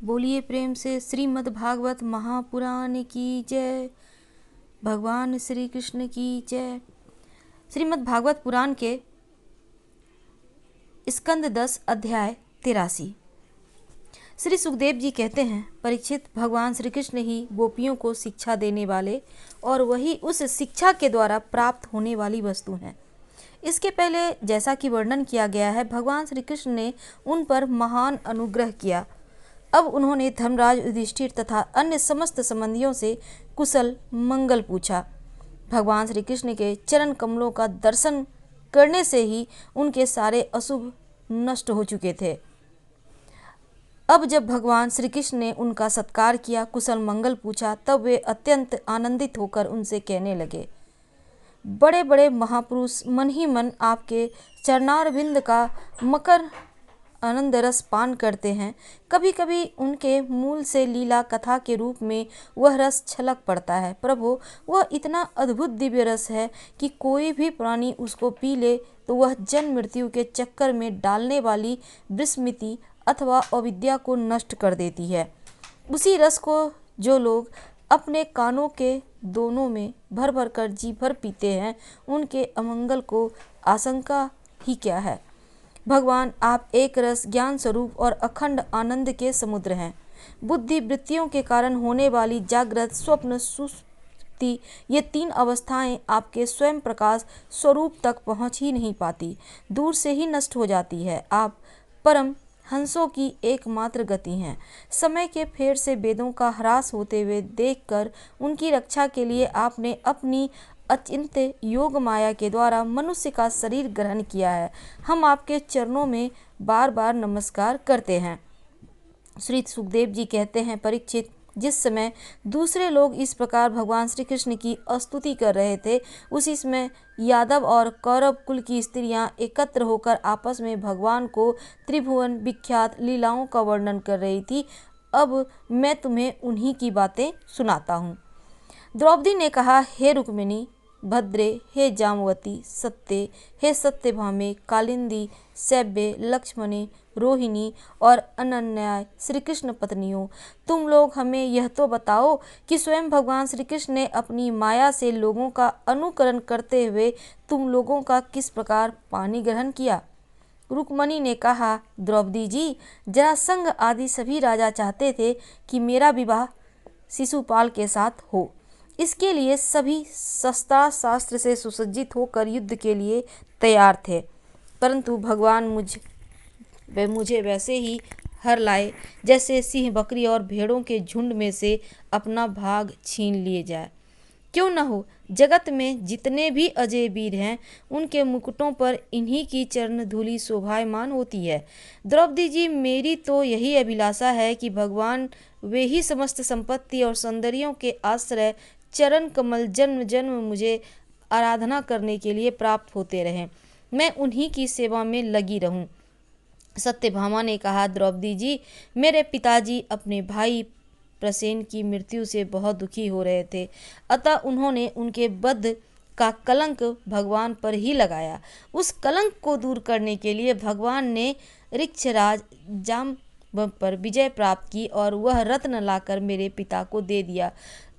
बोलिए प्रेम से श्रीमद् भागवत महापुराण की जय। भगवान श्री कृष्ण की जय। श्रीमद् भागवत पुराण के स्कंद 10 अध्याय 83। श्री सुखदेव जी कहते हैं, परीक्षित, भगवान श्री कृष्ण ही गोपियों को शिक्षा देने वाले और वही उस शिक्षा के द्वारा प्राप्त होने वाली वस्तु हैं। इसके पहले जैसा कि वर्णन किया गया है, भगवान श्री कृष्ण ने उन पर महान अनुग्रह किया। अब उन्होंने धर्मराज युधिष्ठिर तथा अन्य समस्त संबंधियों से कुशल मंगल पूछा। भगवान श्री कृष्ण के चरण कमलों का दर्शन करने से ही उनके सारे अशुभ नष्ट हो चुके थे। अब जब भगवान श्री कृष्ण ने उनका सत्कार किया, कुशल मंगल पूछा, तब वे अत्यंत आनंदित होकर उनसे कहने लगे, बड़े बड़े महापुरुष मन ही मन आपके चरणारविंद का मकर आनंद रस पान करते हैं। कभी कभी उनके मूल से लीला कथा के रूप में वह रस छलक पड़ता है। प्रभु, वह इतना अद्भुत दिव्य रस है कि कोई भी प्राणी उसको पी ले तो वह जन्म मृत्यु के चक्कर में डालने वाली विस्मृति अथवा अविद्या को नष्ट कर देती है। उसी रस को जो लोग अपने कानों के दोनों में भर भर कर जी भर पीते हैं, उनके अमंगल को आशंका ही क्या है। भगवान, आप एक रस ज्ञान स्वरूप और अखंड आनंद के समुद्र हैं। बुद्धि वृत्तियों के कारण होने वाली जागृत, स्वप्न, सुषुप्ति, ये तीन अवस्थाएं आपके स्वयं प्रकाश स्वरूप तक पहुंच ही नहीं पाती, दूर से ही नष्ट हो जाती है। आप परम हंसों की एकमात्र गति हैं। समय के फेर से वेदों का ह्रास होते हुए देखकर उनकी रक्षा के लिए आपने अपनी अचिंत्य योग माया के द्वारा मनुष्य का शरीर ग्रहण किया है। हम आपके चरणों में बार बार नमस्कार करते हैं। श्री सुखदेव जी कहते हैं, परीक्षित, जिस समय दूसरे लोग इस प्रकार भगवान श्री कृष्ण की स्तुति कर रहे थे, उसी समय यादव और कौरव कुल की स्त्रियां एकत्र होकर आपस में भगवान को त्रिभुवन विख्यात लीलाओं का वर्णन कर रही थी। अब मैं तुम्हें उन्हीं की बातें सुनाता हूँ। द्रौपदी ने कहा, हे रुक्मिणी, भद्रे, हे जामवती, सत्य, हे सत्यभामे, कालिंदी, सैव्य, लक्ष्मणी, रोहिणी और अनन्या श्री कृष्ण पत्नियों, तुम लोग हमें यह तो बताओ कि स्वयं भगवान श्री कृष्ण ने अपनी माया से लोगों का अनुकरण करते हुए तुम लोगों का किस प्रकार पानी ग्रहण किया। रुक्मणी ने कहा, द्रौपदी जी, जरासंध आदि सभी राजा चाहते थे कि मेरा विवाह शिशुपाल के साथ हो। इसके लिए सभी शस्त्रास्त्र से सुसज्जित होकर युद्ध के लिए तैयार थे, परंतु भगवान मुझे वैसे ही हर लाए जैसे सिंह बकरी और भेड़ों के झुंड में से अपना भाग छीन लिए जाए। क्यों न हो, जगत में जितने भी अजय वीर हैं, उनके मुकुटों पर इन्हीं की चरण धूलि शोभायमान होती है। द्रौपदी जी, मेरी तो यही अभिलाषा है कि भगवान वे ही समस्त संपत्ति और सौंदर्यों के आश्रय चरण कमल जन्म जन्म मुझे आराधना करने के लिए प्राप्त होते रहें, मैं उन्हीं की सेवा में लगी रहूं। सत्यभामा ने कहा, द्रौपदी जी, मेरे पिताजी अपने भाई प्रसेन की मृत्यु से बहुत दुखी हो रहे थे, अतः उन्होंने उनके वध का कलंक भगवान पर ही लगाया। उस कलंक को दूर करने के लिए भगवान ने ऋक्षराज जाम्ब पर विजय प्राप्त की और वह रत्न लाकर मेरे पिता को दे दिया।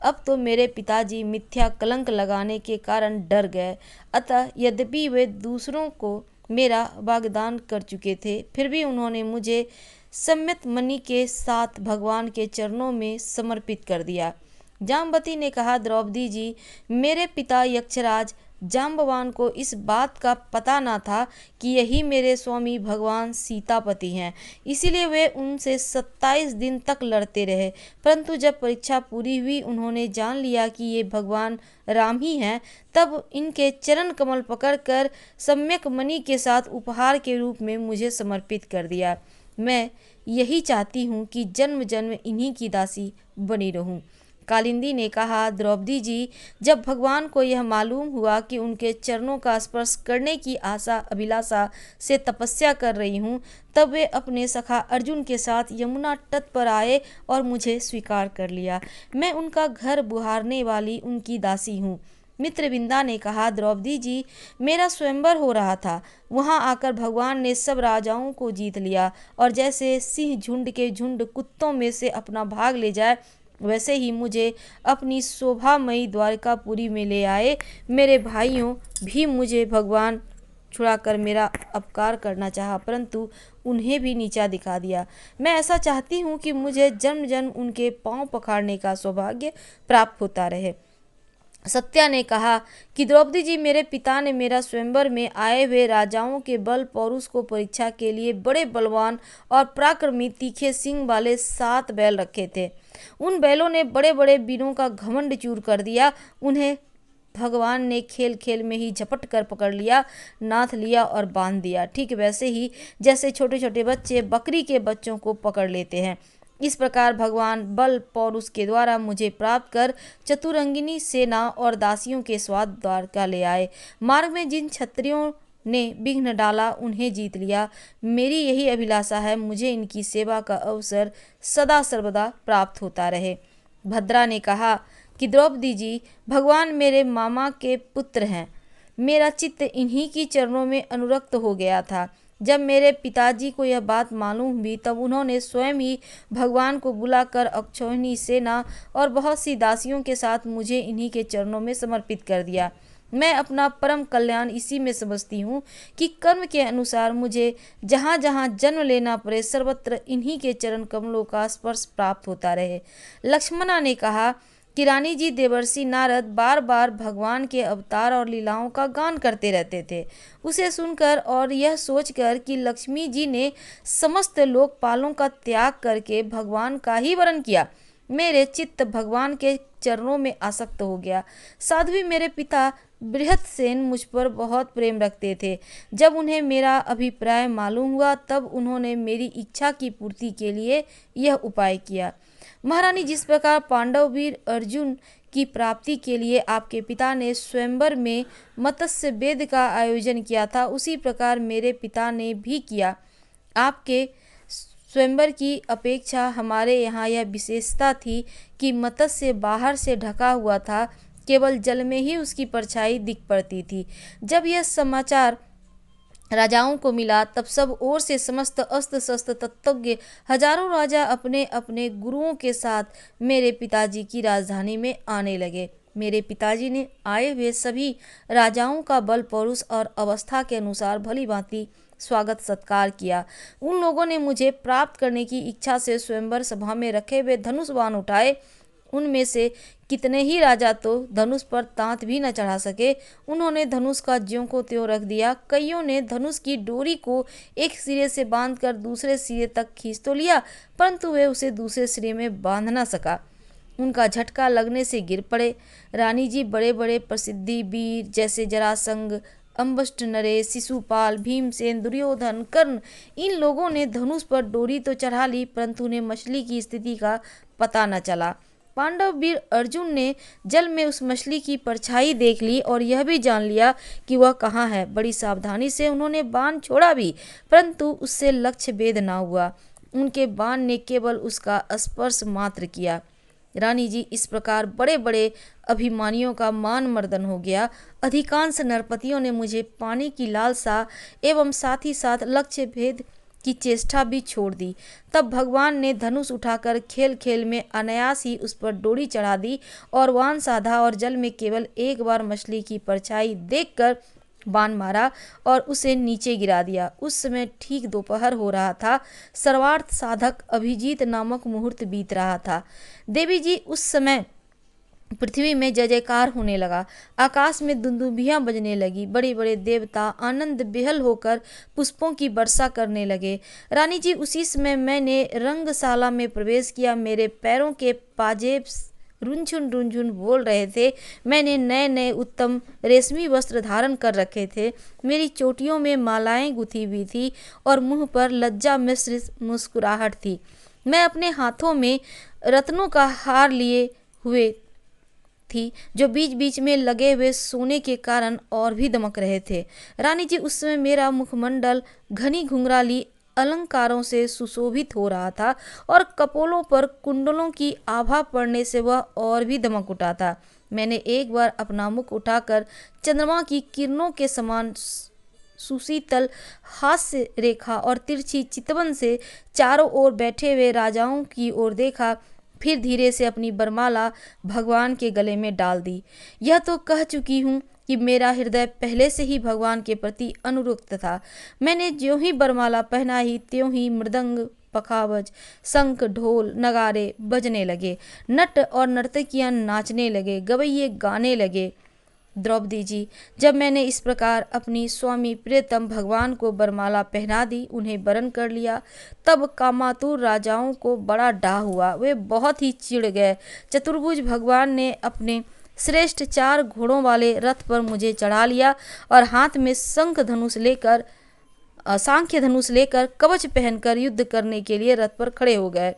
अब तो मेरे पिताजी मिथ्या कलंक लगाने के कारण डर गए, अतः यद्यपि वे दूसरों को मेरा वाग्दान कर चुके थे, फिर भी उन्होंने मुझे सम्यक मणि के साथ भगवान के चरणों में समर्पित कर दिया। जाम्बवती ने कहा, द्रौपदी जी, मेरे पिता यक्षराज जाम्बवान को इस बात का पता न था कि यही मेरे स्वामी भगवान सीतापति हैं, इसीलिए वे उनसे 27 दिन तक लड़ते रहे, परंतु जब परीक्षा पूरी हुई, उन्होंने जान लिया कि ये भगवान राम ही हैं, तब इनके चरण कमल पकड़कर सम्यक मणि के साथ उपहार के रूप में मुझे समर्पित कर दिया। मैं यही चाहती हूँ कि जन्म जन्म इन्हीं की दासी बनी रहूँ। कालिंदी ने कहा, द्रौपदी जी, जब भगवान को यह मालूम हुआ कि उनके चरणों का स्पर्श करने की आशा अभिलाषा से तपस्या कर रही हूँ, तब वे अपने सखा अर्जुन के साथ यमुना तट पर आए और मुझे स्वीकार कर लिया। मैं उनका घर बुहारने वाली उनकी दासी हूँ। मित्रविंदा ने कहा, द्रौपदी जी, मेरा स्वयंवर हो रहा था। वहां आकर भगवान ने सब राजाओं को जीत लिया और जैसे सिंह झुंड के झुंड कुत्तों में से अपना भाग ले जाए, वैसे ही मुझे अपनी शोभामयी द्वारकापुरी में ले आए। मेरे भाइयों भी मुझे भगवान छुड़ाकर मेरा अपकार करना चाहा, परंतु उन्हें भी नीचा दिखा दिया। मैं ऐसा चाहती हूँ कि मुझे जन्म जन्म उनके पांव पखाड़ने का सौभाग्य प्राप्त होता रहे। सत्या ने कहा कि द्रौपदी जी, मेरे पिता ने मेरा स्वयंवर में आए हुए राजाओं के बल पौरुष को परीक्षा के लिए बड़े बलवान और पराक्रमी तीखे सींग वाले 7 बैल रखे थे। उन बैलों ने बड़े बड़े वीरों का घमंड चूर कर दिया। उन्हें भगवान ने खेल खेल में ही झपट कर पकड़ लिया, नाथ लिया और बांध दिया, ठीक वैसे ही जैसे छोटे छोटे बच्चे बकरी के बच्चों को पकड़ लेते हैं। इस प्रकार भगवान बल पौरुष के द्वारा मुझे प्राप्त कर चतुरंगिनी सेना और दासियों के स्वाद द्वारका ले आए। मार्ग में जिन क्षत्रियों ने विघ्न डाला, उन्हें जीत लिया। मेरी यही अभिलाषा है, मुझे इनकी सेवा का अवसर सदा सर्वदा प्राप्त होता रहे। भद्रा ने कहा कि द्रौपदी जी, भगवान मेरे मामा के पुत्र हैं। मेरा चित्त इन्हीं की चरणों में अनुरक्त हो गया था। जब मेरे पिताजी को यह बात मालूम हुई, तब उन्होंने स्वयं ही भगवान को बुलाकर अक्षौहिणी सेना और बहुत सी दासियों के साथ मुझे इन्हीं के चरणों में समर्पित कर दिया। मैं अपना परम कल्याण इसी में समझती हूँ कि कर्म के अनुसार मुझे जहाँ जहाँ जन्म लेना पड़े, सर्वत्र इन्हीं के चरण कमलों का स्पर्श प्राप्त होता रहे। लक्ष्मणा ने कहा कि रानी जी, देवर्षि नारद बार बार भगवान के अवतार और लीलाओं का गान करते रहते थे। उसे सुनकर और यह सोचकर कि लक्ष्मी जी ने समस्त लोकपालों का त्याग करके भगवान का ही वरण किया, मेरे भगवान के चरणों में आसक्त हो गया। साध्वी मेरे पिता बृहत्सेन मुझ पर बहुत प्रेम रखते थे। जब उन्हें मेरा अभिप्राय मालूम हुआ, तब उन्होंने मेरी इच्छा की पूर्ति के लिए यह उपाय किया। महारानी, जिस प्रकार पांडव वीर अर्जुन की प्राप्ति के लिए आपके पिता ने स्वयंवर में मत्स्य वेद का आयोजन किया था, उसी प्रकार मेरे पिता ने भी किया। आपके स्वयंवर की अपेक्षा हमारे यहाँ यह विशेषता थी कि मत्स्य बाहर से ढका हुआ था, केवल जल में ही उसकी परछाई दिख पड़ती थी। जब यह समाचार राजाओं को मिला, तब सब ओर से समस्त अस्त्र शस्त्र तत्वज्ञ हजारों राजा अपने अपने गुरुओं के साथ मेरे पिताजी की राजधानी में आने लगे। मेरे पिताजी ने आए हुए सभी राजाओं का बल पौरुष और अवस्था के अनुसार भली भांति स्वागत सत्कार किया। उन लोगों ने मुझे प्राप्त करने की इच्छा से स्वयंवर सभा में रखे हुए धनुष बाण उठाए। उनमें से कितने ही राजा तो धनुष पर तांत भी न चढ़ा सके। उन्होंने धनुष का ज्यों को त्यों रख दिया। कईयों ने धनुष की डोरी को एक सिरे से बांधकर दूसरे सिरे तक खींच तो लिया, परंतु वे उसे दूसरे सिरे में बांध न सका। उनका झटका लगने से गिर पड़े। रानी जी, बड़े बड़े प्रसिद्धि वीर जैसे जरासंग, अम्बष्ट नरेश, शिशुपाल, भीमसेन, दुर्योधन, कर्ण, इन लोगों ने धनुष पर डोरी तो चढ़ा ली, परंतु उन्हें मछली की स्थिति का पता न चला। पांडव वीर अर्जुन ने जल में उस मछली की परछाई देख ली और यह भी जान लिया कि वह कहाँ है। बड़ी सावधानी से उन्होंने बाण छोड़ा भी, परंतु उससे लक्ष्य भेद न हुआ। उनके बाण ने केवल उसका स्पर्श मात्र किया। रानी जी, इस प्रकार बड़े बड़े अभिमानियों का मान मर्दन हो गया। अधिकांश नरपतियों ने मुझे पाने की लालसा एवं साथ ही साथ लक्ष्य भेद की चेष्टा भी छोड़ दी। तब भगवान ने धनुष उठाकर खेल खेल में अनायास ही उस पर डोरी चढ़ा दी और वान साधा और जल में केवल एक बार मछली की परछाई देखकर बाण मारा और उसे नीचे गिरा दिया। उस समय ठीक दोपहर हो रहा था। सर्वार्थ साधक अभिजीत नामक मुहूर्त बीत रहा था। देवी जी, उस समय पृथ्वी में जय जयकार होने लगा। आकाश में दुंदुभियां बजने लगी। बड़े बड़े देवता आनंद बेहल होकर पुष्पों की वर्षा करने लगे। रानी जी, उसी समय मैंने रंगशाला में प्रवेश किया। मेरे पैरों के पाजेब रुंझुन बोल रहे थे। मैंने नए नए उत्तम रेशमी वस्त्र धारण कर रखे थे। मेरी चोटियों में मालाएं गुथी हुई थी और मुंह पर लज्जा मिश्रित मुस्कुराहट थी। मैं अपने हाथों में रत्नों का हार लिए हुए थी, जो बीच बीच में लगे हुए सोने के कारण और भी दमक रहे थे। रानी जी, उस समय मेरा मुखमंडल घनी घुंघराली अलंकारों से सुशोभित हो रहा था और कपोलों पर कुंडलों की आभा पड़ने से वह और भी दमक उठा था। मैंने एक बार अपना मुख उठाकर चंद्रमा की किरणों के समान सुशीतल हास्य रेखा और तिरछी चितवन से चारों ओर बैठे हुए राजाओं की ओर देखा, फिर धीरे से अपनी बरमाला भगवान के गले में डाल दी। यह तो कह चुकी हूँ कि मेरा हृदय पहले से ही भगवान के प्रति अनुरक्त था। मैंने ज्यों ही बरमाला पहनाई त्यों ही मृदंग, पखावज, शंख, ढोल, नगारे बजने लगे, नट और नर्तकियां नाचने लगे, गवैये गाने लगे। द्रौपदी जी, जब मैंने इस प्रकार अपनी स्वामी प्रियतम भगवान को बरमाला पहना दी, उन्हें वरण कर लिया, तब कामातुर राजाओं को बड़ा डाह हुआ। वे बहुत ही चिढ़ गए। चतुर्भुज भगवान ने अपने श्रेष्ठ 4 घोड़ों वाले रथ पर मुझे चढ़ा लिया और हाथ में सांख्य धनुष लेकर कवच पहनकर युद्ध करने के लिए रथ पर खड़े हो गए।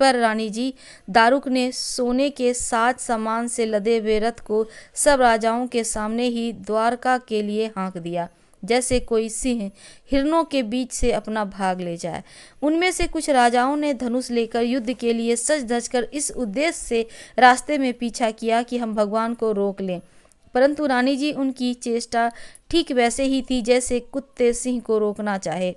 पर रानी जी, दारुक ने सोने के साज सामान से लदे हुए रथ को सब राजाओं के सामने ही द्वारका के लिए हाँक दिया, जैसे कोई सिंह हिरणों के बीच से अपना भाग ले जाए। उनमें से कुछ राजाओं ने धनुष लेकर युद्ध के लिए सज धज कर इस उद्देश्य से रास्ते में पीछा किया कि हम भगवान को रोक लें, परंतु रानी जी, उनकी चेष्टा ठीक वैसे ही थी जैसे कुत्ते सिंह को रोकना चाहे।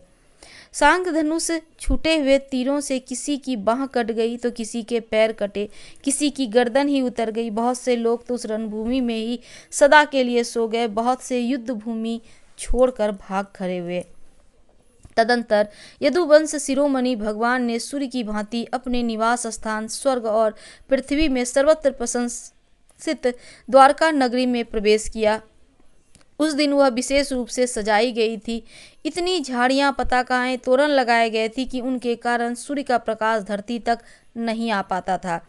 सांख धनुष छूटे हुए तीरों से किसी की बाह कट गई तो किसी के पैर कटे, किसी की गर्दन ही उतर गई। बहुत से लोग तो उस रणभूमि में ही सदा के लिए सो गए, बहुत से युद्ध भूमि छोड़कर भाग खड़े हुए। तदंतर यदुवंश शिरोमणि भगवान ने सूर्य की भांति अपने निवास स्थान स्वर्ग और पृथ्वी में सर्वत्र प्रशंसित द्वारका नगरी में प्रवेश किया। उस दिन वह विशेष रूप से सजाई गई थी। इतनी झाड़ियां, पताकाएं, तोरण लगाए गए थे कि उनके कारण सूर्य का प्रकाश धरती तक नहीं आ पाता था।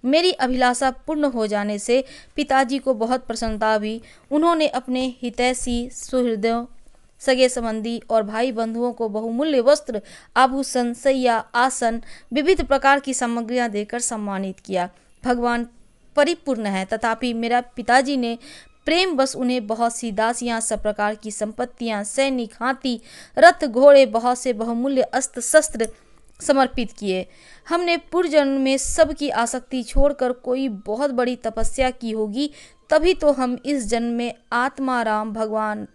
मेरी अभिलाषा पूर्ण हो जाने से पिताजी को बहुत प्रसन्नता हुई। उन्होंने अपने हितैषी, सुहृदों, सगे संबंधी और भाई बंधुओं को बहुमूल्य वस्त्र, आभूषण, शैया, आसन, विविध प्रकार की सामग्रियां देकर सम्मानित किया। भगवान परिपूर्ण है, तथापि मेरा पिताजी ने प्रेम बस उन्हें बहुत सी दासियां, सब प्रकार की संपत्तियां, सैनिक, हाथी, रथ, घोड़े, बहुत से बहुमूल्य अस्त्र शस्त्र समर्पित किए। हमने पूर्व जन्म में सबकी आसक्ति छोड़कर कोई बहुत बड़ी तपस्या की होगी, तभी तो हम इस जन्म में आत्माराम भगवान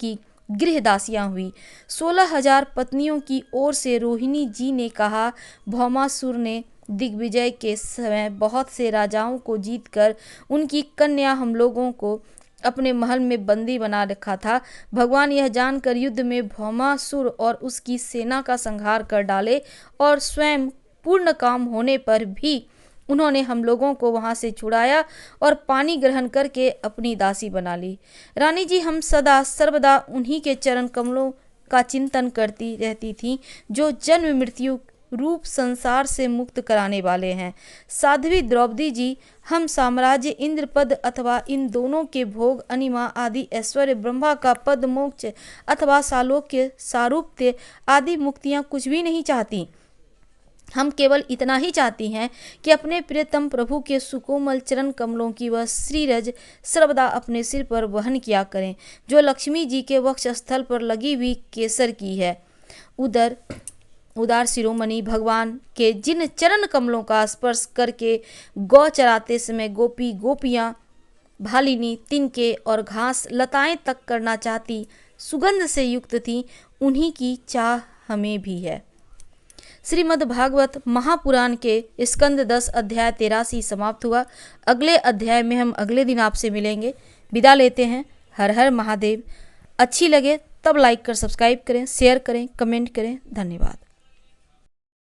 की गृहदासियां हुई। 16,000 पत्नियों की ओर से रोहिणी जी ने कहा, भौमासुर ने दिग्विजय के समय बहुत से राजाओं को जीतकर उनकी कन्या हम लोगों को अपने महल में बंदी बना रखा था। भगवान यह जानकर युद्ध में भौमासुर और उसकी सेना का संहार कर डाले और स्वयं पूर्ण काम होने पर भी उन्होंने हम लोगों को वहां से छुड़ाया और पानी ग्रहण करके अपनी दासी बना ली। रानी जी, हम सदा सर्वदा उन्हीं के चरण कमलों का चिंतन करती रहती थीं जो जन्म मृत्यु रूप संसार से मुक्त कराने वाले हैं। साध्वी द्रौपदी जी, हम साम्राज्य, इंद्रपद अथवा इन दोनों के भोग, अनिमा आदि ऐश्वर्य, ब्रह्मा का पद, मोक्ष अथवा सालोक्य, सारूप्य आदि मुक्तियां कुछ भी नहीं चाहती। हम केवल इतना ही चाहती हैं कि अपने प्रियतम प्रभु के सुकोमल चरण कमलों की वह श्रीरज सर्वदा अपने सिर पर वहन किया करें, जो लक्ष्मी जी के वक्ष स्थल पर लगी हुई केसर की है। उदार शिरोमणि भगवान के जिन चरण कमलों का स्पर्श करके गौ चराते समय गोपी, गोपियां, भालिनी, तिनके और घास लताएं तक करना चाहती, सुगंध से युक्त थी, उन्हीं की चाह हमें भी है। श्रीमद् भागवत महापुराण के स्कंद 10 अध्याय 83 समाप्त हुआ। अगले अध्याय में हम अगले दिन आपसे मिलेंगे। विदा लेते हैं। हर हर महादेव। अच्छी लगे तब लाइक कर सब्सक्राइब करें, शेयर करें, कमेंट करें। धन्यवाद।